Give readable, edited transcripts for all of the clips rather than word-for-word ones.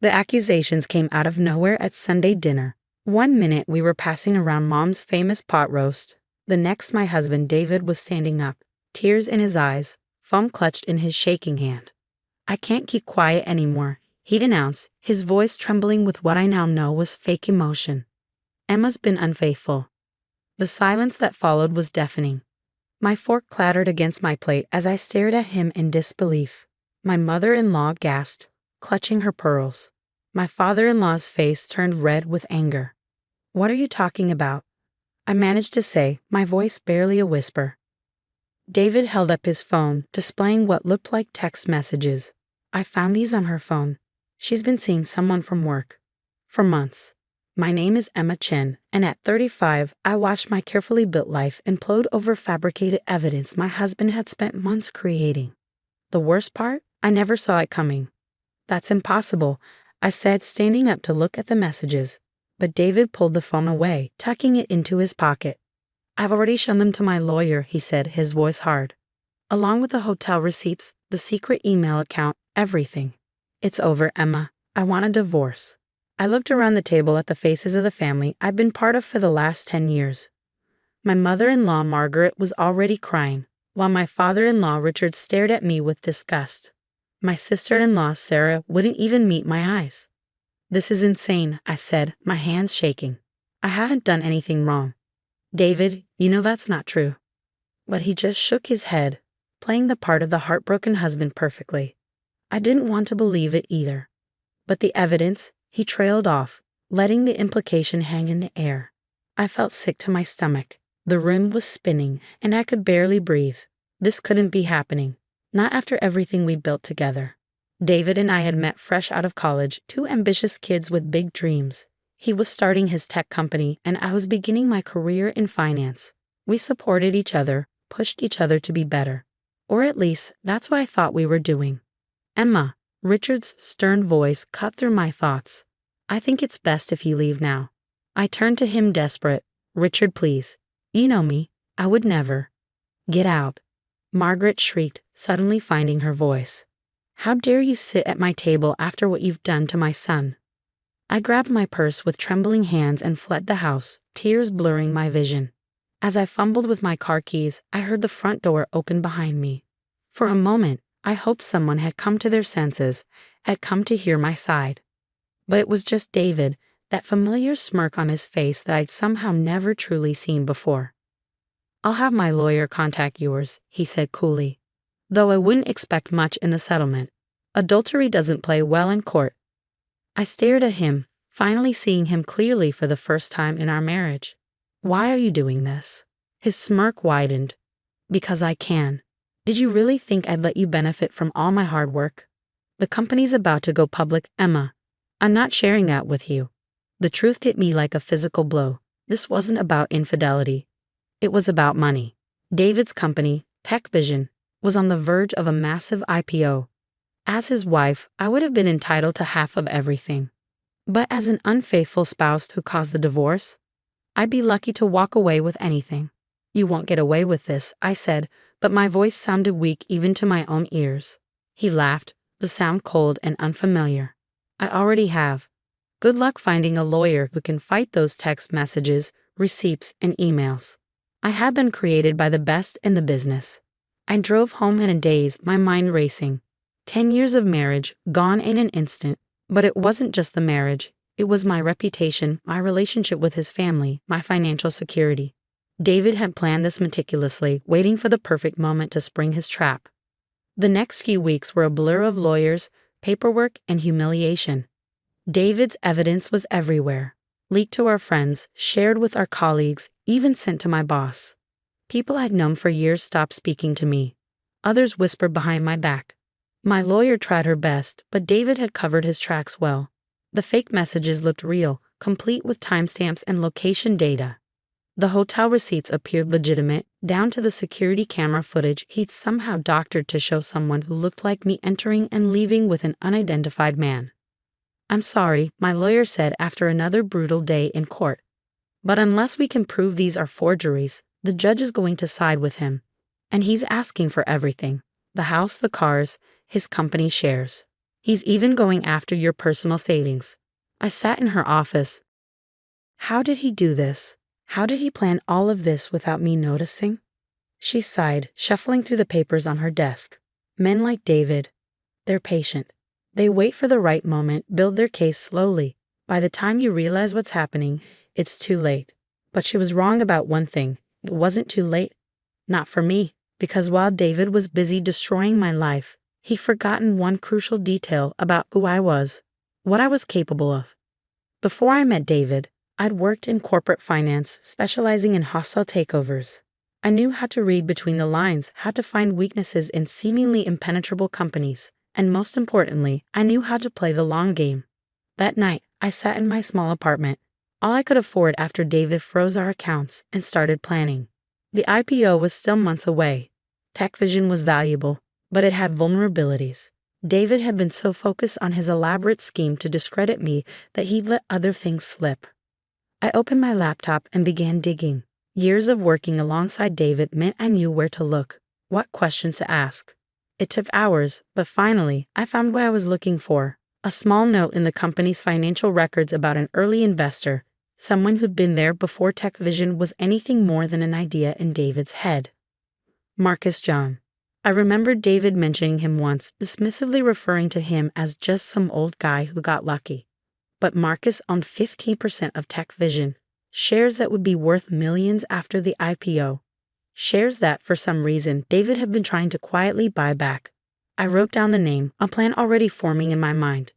The accusations came out of nowhere at Sunday dinner. One minute we were passing around Mom's famous pot roast. The next my husband David was standing up, tears in his eyes, foam clutched in his shaking hand. "I can't keep quiet anymore," he'd announce, his voice trembling with what I now know was fake emotion. "Emma's been unfaithful." The silence that followed was deafening. My fork clattered against my plate as I stared at him in disbelief. My mother-in-law gasped, clutching her pearls. My father-in-law's face turned red with anger. "What are you talking about?" I managed to say, my voice barely a whisper. David held up his phone, displaying what looked like text messages. "I found these on her phone. She's been seeing someone from work. For months. My name is Emma Chen, and at 35, I watched my carefully built life implode over fabricated evidence my husband had spent months creating. The worst part? I never saw it coming." "That's impossible," I said, standing up to look at the messages. But David pulled the phone away, tucking it into his pocket. "I've already shown them to my lawyer," he said, his voice hard. "Along with the hotel receipts, the secret email account, everything. It's over, Emma. I want a divorce." I looked around the table at the faces of the family I'd been part of for the last 10 years. My mother-in-law, Margaret, was already crying, while my father-in-law, Richard, stared at me with disgust. My sister-in-law, Sarah, wouldn't even meet my eyes. "This is insane," I said, my hands shaking. "I haven't done anything wrong." "David, you know that's not true." But he just shook his head, playing the part of the heartbroken husband perfectly. I didn't want to believe it either. But the evidence, he trailed off, letting the implication hang in the air. I felt sick to my stomach. The room was spinning, and I could barely breathe. This couldn't be happening. Not after everything we'd built together. David and I had met fresh out of college, two ambitious kids with big dreams. He was starting his tech company, and I was beginning my career in finance. We supported each other, pushed each other to be better. Or at least, that's what I thought we were doing. "Emma," Richard's stern voice cut through my thoughts. "I think it's best if you leave now." I turned to him desperate. "Richard, please. You know me. I would never." "Get out," Margaret shrieked, suddenly finding her voice. "How dare you sit at my table after what you've done to my son?" I grabbed my purse with trembling hands and fled the house, tears blurring my vision. As I fumbled with my car keys, I heard the front door open behind me. For a moment, I hoped someone had come to their senses, had come to hear my side. But it was just David, that familiar smirk on his face that I'd somehow never truly seen before. "I'll have my lawyer contact yours," he said coolly. "Though I wouldn't expect much in the settlement. Adultery doesn't play well in court." I stared at him, finally seeing him clearly for the first time in our marriage. "Why are you doing this?" His smirk widened. "Because I can. Did you really think I'd let you benefit from all my hard work? The company's about to go public, Emma. I'm not sharing that with you." The truth hit me like a physical blow. This wasn't about infidelity. It was about money. David's company, Tech Vision, was on the verge of a massive IPO. As his wife, I would have been entitled to half of everything. But as an unfaithful spouse who caused the divorce, I'd be lucky to walk away with anything. "You won't get away with this," I said, but my voice sounded weak even to my own ears. He laughed, the sound cold and unfamiliar. "I already have. Good luck finding a lawyer who can fight those text messages, receipts, and emails. I have been created by the best in the business." I drove home in a daze, my mind racing. 10 years of marriage, gone in an instant. But it wasn't just the marriage. It was my reputation, my relationship with his family, my financial security. David had planned this meticulously, waiting for the perfect moment to spring his trap. The next few weeks were a blur of lawyers, paperwork, and humiliation. David's evidence was everywhere. Leaked to our friends, shared with our colleagues, even sent to my boss. People I'd known for years stopped speaking to me. Others whispered behind my back. My lawyer tried her best, but David had covered his tracks well. The fake messages looked real, complete with timestamps and location data. The hotel receipts appeared legitimate, down to the security camera footage he'd somehow doctored to show someone who looked like me entering and leaving with an unidentified man. "I'm sorry," my lawyer said after another brutal day in court. "But unless we can prove these are forgeries, the judge is going to side with him. And he's asking for everything. The house, the cars, his company shares." He's even going after your personal savings. I sat in her office. How did he do this? How did he plan all of this without me noticing? She sighed, shuffling through the papers on her desk. Men like David, they're patient. They wait for the right moment, build their case slowly. By the time you realize what's happening, it's too late. But she was wrong about one thing. It wasn't too late. Not for me, because while David was busy destroying my life, he'd forgotten one crucial detail about who I was, what I was capable of. Before I met David, I'd worked in corporate finance, specializing in hostile takeovers. I knew how to read between the lines, how to find weaknesses in seemingly impenetrable companies, and most importantly, I knew how to play the long game. That night, I sat in my small apartment, all I could afford after David froze our accounts, and started planning. The IPO was still months away. TechVision was valuable, but it had vulnerabilities. David had been so focused on his elaborate scheme to discredit me that he'd let other things slip. I opened my laptop and began digging. Years of working alongside David meant I knew where to look, what questions to ask. It took hours, but finally, I found what I was looking for. A small note in the company's financial records about an early investor, someone who'd been there before TechVision was anything more than an idea in David's head. Marcus John. I remembered David mentioning him once, dismissively referring to him as just some old guy who got lucky. But Marcus owned 15% of TechVision, shares that would be worth millions after the IPO. Shares that, for some reason, David had been trying to quietly buy back. I wrote down the name, a plan already forming in my mind.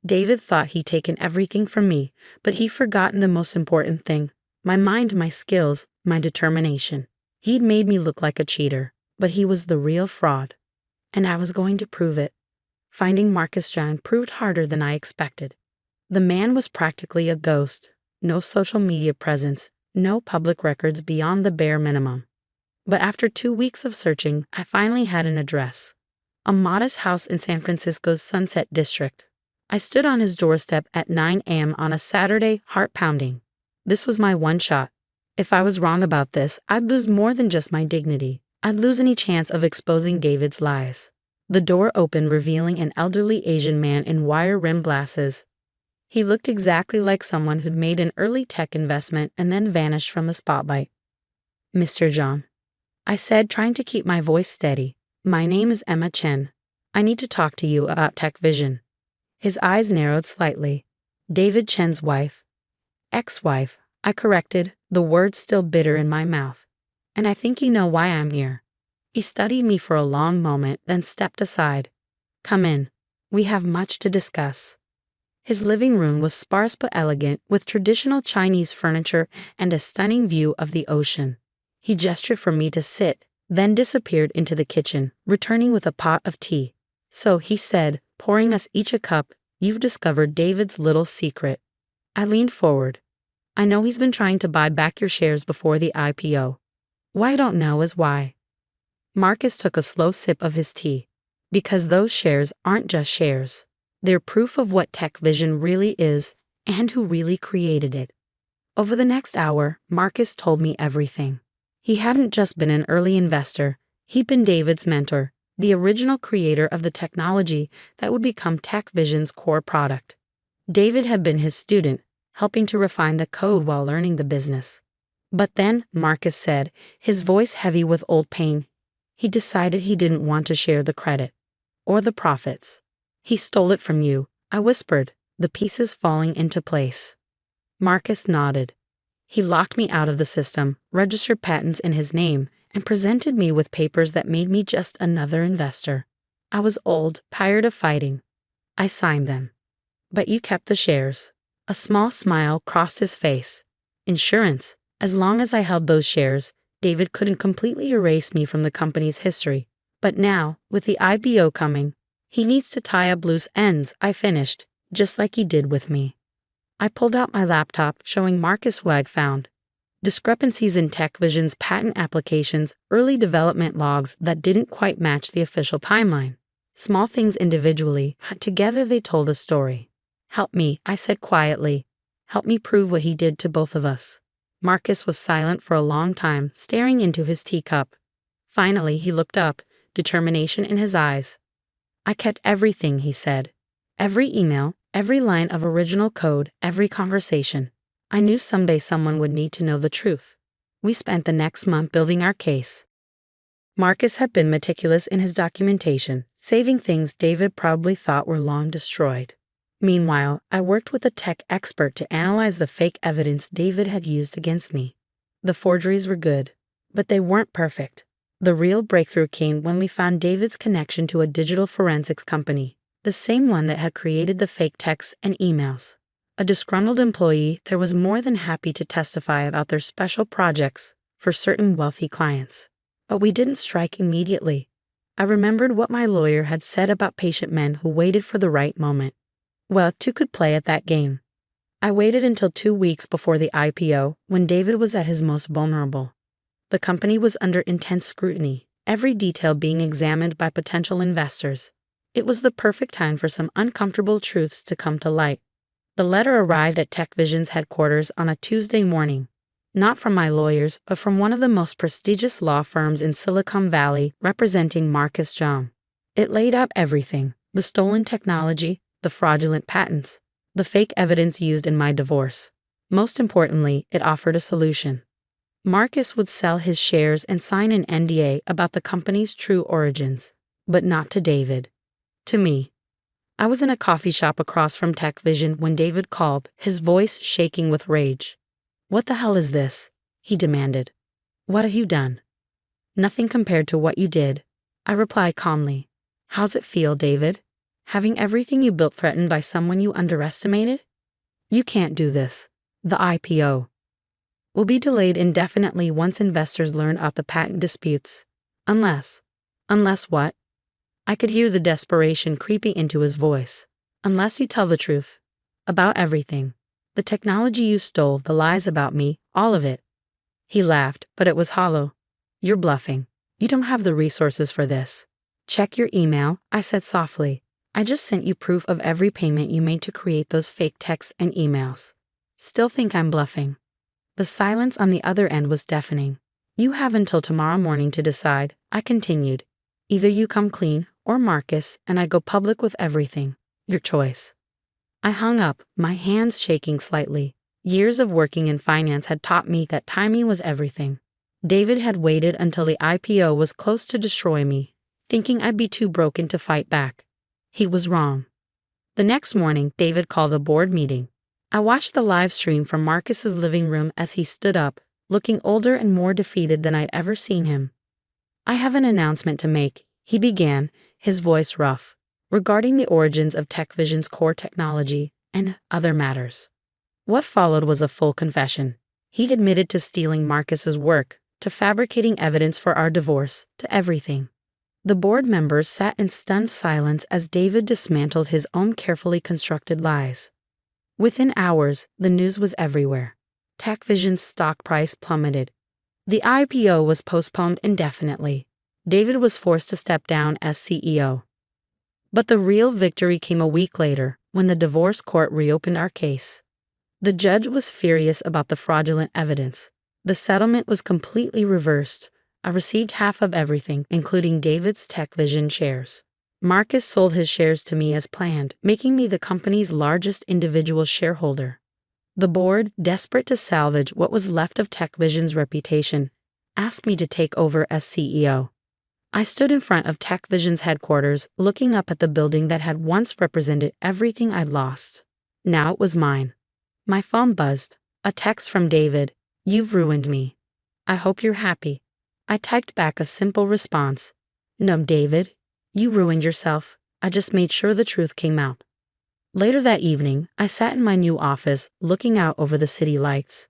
David thought he'd taken everything from me, but he'd forgotten the most important thing: my mind, my skills, my determination. He'd made me look like a cheater, but he was the real fraud. And I was going to prove it. Finding Marcus John proved harder than I expected. The man was practically a ghost. No social media presence, no public records beyond the bare minimum. But after 2 weeks of searching, I finally had an address. A modest house in San Francisco's Sunset District. I stood on his doorstep at 9 a.m. on a Saturday, heart pounding. This was my one shot. If I was wrong about this, I'd lose more than just my dignity. I'd lose any chance of exposing David's lies. The door opened, revealing an elderly Asian man in wire-rimmed glasses. He looked exactly like someone who'd made an early tech investment and then vanished from the spotlight. "Mr. John," I said, trying to keep my voice steady. "My name is Emma Chen. I need to talk to you about TechVision." His eyes narrowed slightly. "David Chen's wife." "Ex-wife," I corrected, the words still bitter in my mouth. "And I think you know why I'm here." He studied me for a long moment, then stepped aside. "Come in. We have much to discuss." His living room was sparse but elegant, with traditional Chinese furniture and a stunning view of the ocean. He gestured for me to sit, then disappeared into the kitchen, returning with a pot of tea. "So," he said, pouring us each a cup, "you've discovered David's little secret." I leaned forward. "I know he's been trying to buy back your shares before the IPO. What I don't know is why." Marcus took a slow sip of his tea. "Because those shares aren't just shares. They're proof of what TechVision really is and who really created it." Over the next hour, Marcus told me everything. He hadn't just been an early investor, he'd been David's mentor, the original creator of the technology that would become TechVision's core product. David had been his student, helping to refine the code while learning the business. But then, Marcus said, his voice heavy with old pain, he decided he didn't want to share the credit or the profits. "He stole it from you," I whispered, the pieces falling into place. Marcus nodded. He locked me out of the system, registered patents in his name, and presented me with papers that made me just another investor. I was old, tired of fighting. I signed them. "But you kept the shares." A small smile crossed his face. "Insurance. As long as I held those shares, David couldn't completely erase me from the company's history. But now, with the IPO coming, he needs to tie up loose ends," I finished, "just like he did with me." I pulled out my laptop, showing Marcus what I'd found. Discrepancies in TechVision's patent applications, early development logs that didn't quite match the official timeline. Small things individually, together they told a story. "Help me," I said quietly. "Help me prove what he did to both of us." Marcus was silent for a long time, staring into his teacup. Finally, he looked up, determination in his eyes. "I kept everything," he said. Every email, every line of original code, every conversation. I knew someday someone would need to know the truth. We spent the next month building our case. Marcus had been meticulous in his documentation, saving things David probably thought were long destroyed. Meanwhile, I worked with a tech expert to analyze the fake evidence David had used against me. The forgeries were good, but they weren't perfect. The real breakthrough came when we found David's connection to a digital forensics company, the same one that had created the fake texts and emails. A disgruntled employee there was more than happy to testify about their special projects for certain wealthy clients. But we didn't strike immediately. I remembered what my lawyer had said about patient men who waited for the right moment. Well, two could play at that game. I waited until 2 weeks before the IPO, when David was at his most vulnerable. The company was under intense scrutiny, every detail being examined by potential investors. It was the perfect time for some uncomfortable truths to come to light. The letter arrived at TechVision's headquarters on a Tuesday morning. Not from my lawyers, but from one of the most prestigious law firms in Silicon Valley, representing Marcus John. It laid out everything: the stolen technology, the fraudulent patents, the fake evidence used in my divorce. Most importantly, it offered a solution. Marcus would sell his shares and sign an NDA about the company's true origins, but not to David. To me. I was in a coffee shop across from TechVision when David called, his voice shaking with rage. "What the hell is this?" he demanded. "What have you done?" "Nothing compared to what you did," I replied calmly. "How's it feel, David? Having everything you built threatened by someone you underestimated? You can't do this. The IPO will be delayed indefinitely once investors learn about the patent disputes. Unless what? I could hear the desperation creeping into his voice. Unless you tell the truth. About everything. The technology you stole, the lies about me, all of it." He laughed, but it was hollow. "You're bluffing. You don't have the resources for this." "Check your email," I said softly. "I just sent you proof of every payment you made to create those fake texts and emails. Still think I'm bluffing?" The silence on the other end was deafening. "You have until tomorrow morning to decide," I continued. "Either you come clean, or Marcus, and I go public with everything. Your choice." I hung up, my hands shaking slightly. Years of working in finance had taught me that timing was everything. David had waited until the IPO was close to destroy me, thinking I'd be too broken to fight back. He was wrong. The next morning, David called a board meeting. I watched the live stream from Marcus's living room as he stood up, looking older and more defeated than I'd ever seen him. "I have an announcement to make," he began, his voice rough, "regarding the origins of TechVision's core technology and other matters." What followed was a full confession. He admitted to stealing Marcus's work, to fabricating evidence for our divorce, to everything. The board members sat in stunned silence as David dismantled his own carefully constructed lies. Within hours, the news was everywhere. TechVision's stock price plummeted. The IPO was postponed indefinitely. David was forced to step down as CEO. But the real victory came a week later, when the divorce court reopened our case. The judge was furious about the fraudulent evidence. The settlement was completely reversed. I received half of everything, including David's TechVision shares. Marcus sold his shares to me as planned, making me the company's largest individual shareholder. The board, desperate to salvage what was left of TechVision's reputation, asked me to take over as CEO. I stood in front of TechVision's headquarters, looking up at the building that had once represented everything I'd lost. Now it was mine. My phone buzzed. A text from David. "You've ruined me. I hope you're happy." I typed back a simple response. "No, David. You ruined yourself. I just made sure the truth came out." Later that evening, I sat in my new office, looking out over the city lights.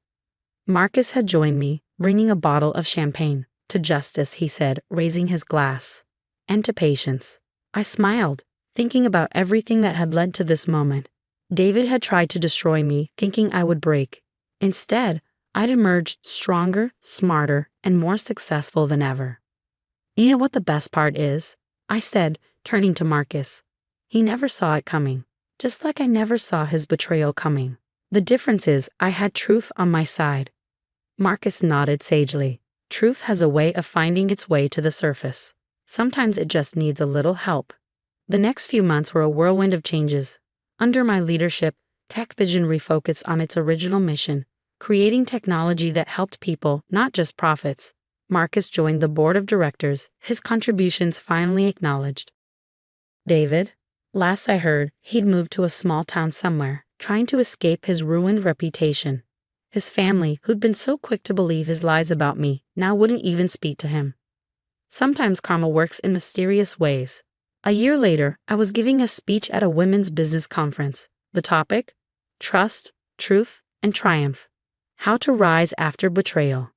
Marcus had joined me, bringing a bottle of champagne. "To justice," he said, raising his glass. "And to patience." I smiled, thinking about everything that had led to this moment. David had tried to destroy me, thinking I would break. Instead, I'd emerged stronger, smarter, and more successful than ever. "You know what the best part is?" I said, turning to Marcus. He never saw it coming, just like I never saw his betrayal coming. The difference is I had truth on my side. Marcus nodded sagely. Truth has a way of finding its way to the surface. Sometimes it just needs a little help. The next few months were a whirlwind of changes. Under my leadership, TechVision refocused on its original mission, creating technology that helped people, not just profits. Marcus joined the board of directors, his contributions finally acknowledged. David? Last I heard, he'd moved to a small town somewhere, trying to escape his ruined reputation. His family, who'd been so quick to believe his lies about me, now wouldn't even speak to him. Sometimes karma works in mysterious ways. A year later, I was giving a speech at a women's business conference. The topic? Trust, Truth, and Triumph. How to rise after betrayal.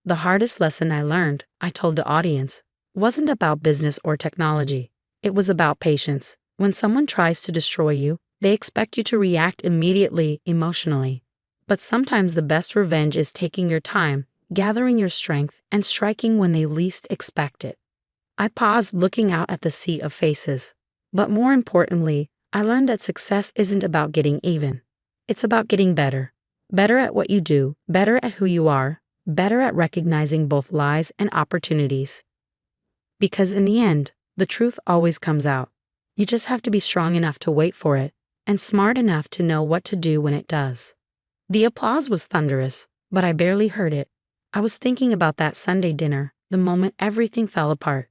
The hardest lesson I learned, I told the audience, wasn't about business or technology. It was about patience. When someone tries to destroy you, they expect you to react immediately, emotionally. But sometimes the best revenge is taking your time, gathering your strength, and striking when they least expect it. I paused, looking out at the sea of faces. But more importantly, I learned that success isn't about getting even. It's about getting better. Better at what you do, better at who you are, better at recognizing both lies and opportunities. Because in the end, the truth always comes out. You just have to be strong enough to wait for it, and smart enough to know what to do when it does. The applause was thunderous, but I barely heard it. I was thinking about that Sunday dinner, the moment everything fell apart.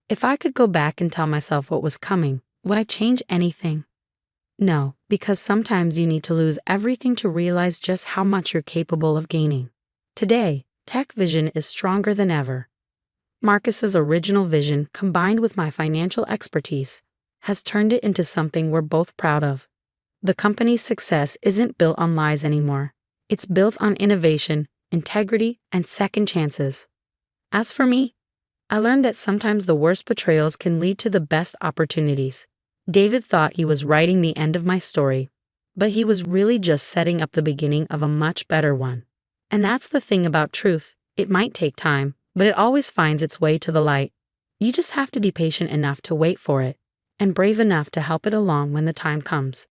If I could go back and tell myself what was coming, would I change anything? No, because sometimes you need to lose everything to realize just how much you're capable of gaining. Today, TechVision is stronger than ever. Marcus's original vision, combined with my financial expertise, has turned it into something we're both proud of. The company's success isn't built on lies anymore. It's built on innovation, integrity, and second chances. As for me, I learned that sometimes the worst betrayals can lead to the best opportunities. David thought he was writing the end of my story, but he was really just setting up the beginning of a much better one. And that's the thing about truth. It might take time, but it always finds its way to the light. You just have to be patient enough to wait for it, and brave enough to help it along when the time comes.